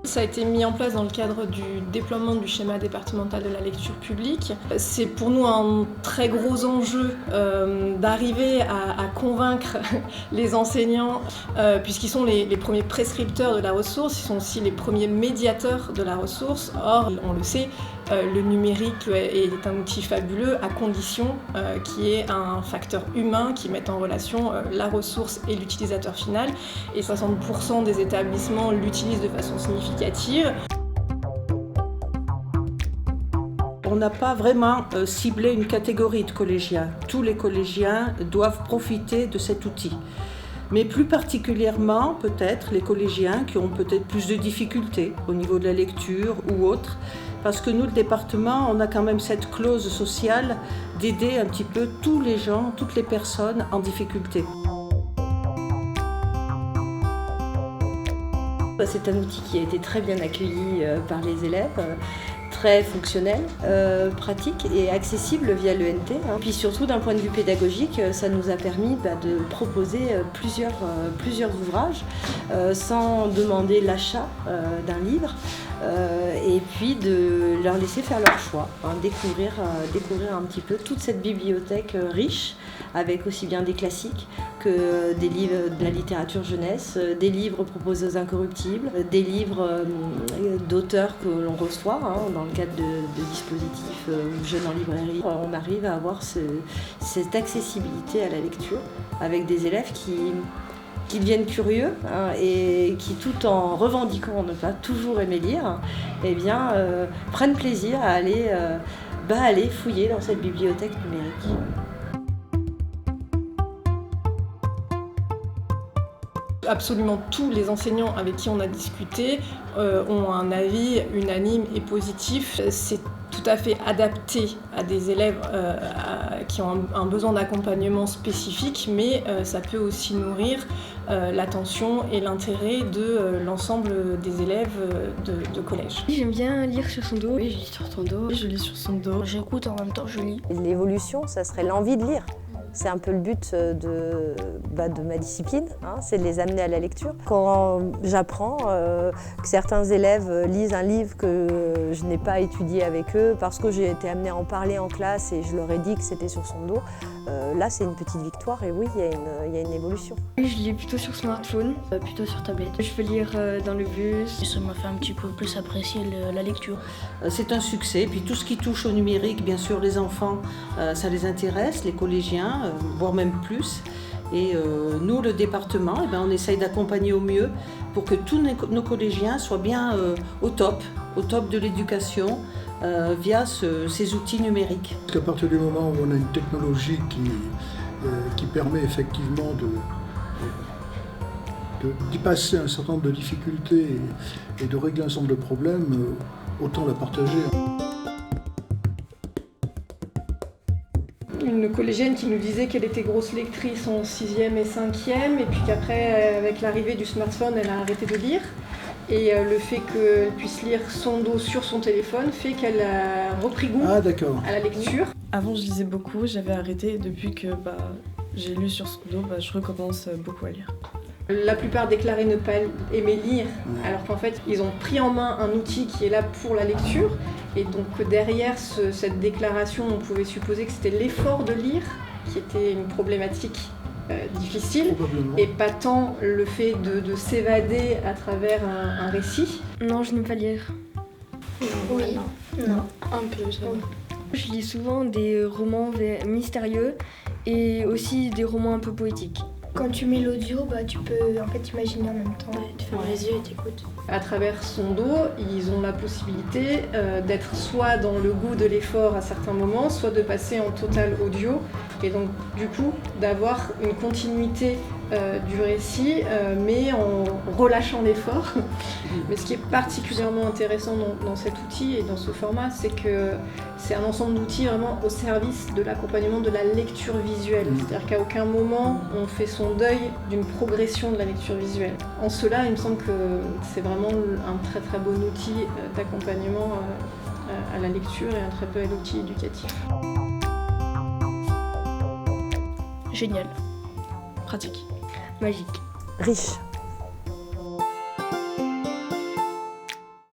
Ça a été mis en place dans le cadre du déploiement du schéma départemental de la lecture publique. C'est pour nous un très gros enjeu d'arriver à convaincre les enseignants, puisqu'ils sont les premiers prescripteurs de la ressource, ils sont aussi les premiers médiateurs de la ressource. Or, on le sait, le numérique est un outil fabuleux à condition qu'il y ait un facteur humain qui mette en relation la ressource et l'utilisateur final. Et 60% des établissements l'utilisent de façon significative. On n'a pas vraiment ciblé une catégorie de collégiens. Tous les collégiens doivent profiter de cet outil. Mais plus particulièrement, peut-être, les collégiens qui ont peut-être plus de difficultés au niveau de la lecture ou autre. Parce que nous, le département, on a quand même cette clause sociale d'aider un petit peu tous les gens, toutes les personnes en difficulté. C'est un outil qui a été très bien accueilli par les élèves, très fonctionnel, pratique et accessible via l'ENT. Puis surtout d'un point de vue pédagogique, ça nous a permis de proposer plusieurs ouvrages sans demander l'achat d'un livre et puis de leur laisser faire leur choix, découvrir un petit peu toute cette bibliothèque riche avec aussi bien des classiques que des livres de la littérature jeunesse, des livres proposés aux incorruptibles, des livres d'auteurs que l'on reçoit dans le cadre de dispositifs jeunes en librairie. On arrive à avoir cette accessibilité à la lecture avec des élèves qui deviennent curieux et qui, tout en revendiquant ne pas toujours aimer lire, prennent plaisir à aller fouiller dans cette bibliothèque numérique. Absolument tous les enseignants avec qui on a discuté ont un avis unanime et positif. C'est tout à fait adapté à des élèves qui ont un besoin d'accompagnement spécifique, mais ça peut aussi nourrir l'attention et l'intérêt de l'ensemble des élèves de collège. J'aime bien lire sur son dos. Oui, je lis sur son dos. Je lis sur son dos. J'écoute en même temps, je lis. L'évolution, ça serait l'envie de lire. C'est un peu le but de ma discipline, c'est de les amener à la lecture. Quand j'apprends que certains élèves lisent un livre que je n'ai pas étudié avec eux parce que j'ai été amenée à en parler en classe et je leur ai dit que c'était sur son dos, là c'est une petite victoire et oui, il y a une évolution. Je lis plutôt sur smartphone, plutôt sur tablette. Je peux lire dans le bus. Ça m'a fait un petit peu plus apprécier la lecture. C'est un succès, puis tout ce qui touche au numérique, bien sûr les enfants, ça les intéresse, les collégiens, voire même plus. Et nous, le département, on essaye d'accompagner au mieux pour que tous nos collégiens soient bien au top de l'éducation via ces outils numériques. Parce qu'à partir du moment où on a une technologie qui permet effectivement d'y passer un certain nombre de difficultés et de régler un certain nombre de problèmes, autant la partager. Une collégienne qui nous disait qu'elle était grosse lectrice en 6e et 5e, et puis qu'après, avec l'arrivée du smartphone, elle a arrêté de lire. Et le fait qu'elle puisse lire son dos sur son téléphone fait qu'elle a repris goût à la lecture. Avant, je lisais beaucoup, j'avais arrêté, et depuis que j'ai lu sur son dos, je recommence beaucoup à lire. La plupart déclaraient ne pas aimer lire, alors qu'en fait, ils ont pris en main un outil qui est là pour la lecture. Et donc derrière cette déclaration, on pouvait supposer que c'était l'effort de lire qui était une problématique difficile, et pas tant le fait de s'évader à travers un récit. Non, je n'aime pas lire. Oui. Non. Un peu, ça. Je lis souvent des romans mystérieux et aussi des romans un peu poétiques. Quand tu mets l'audio, tu peux imaginer en même temps. Ouais, tu fermes les yeux et t'écoutes. À travers son dos, ils ont la possibilité d'être soit dans le goût de l'effort à certains moments, soit de passer en total audio, et donc du coup d'avoir une continuité du récit, mais en relâchant l'effort. Mais ce qui est particulièrement intéressant dans cet outil et dans ce format, c'est que c'est un ensemble d'outils vraiment au service de l'accompagnement de la lecture visuelle. C'est-à-dire qu'à aucun moment on fait son deuil d'une progression de la lecture visuelle. En cela, il me semble que c'est vraiment un très très bon outil d'accompagnement à la lecture et un très bel outil éducatif. Génial. Pratique. Magique. Riche.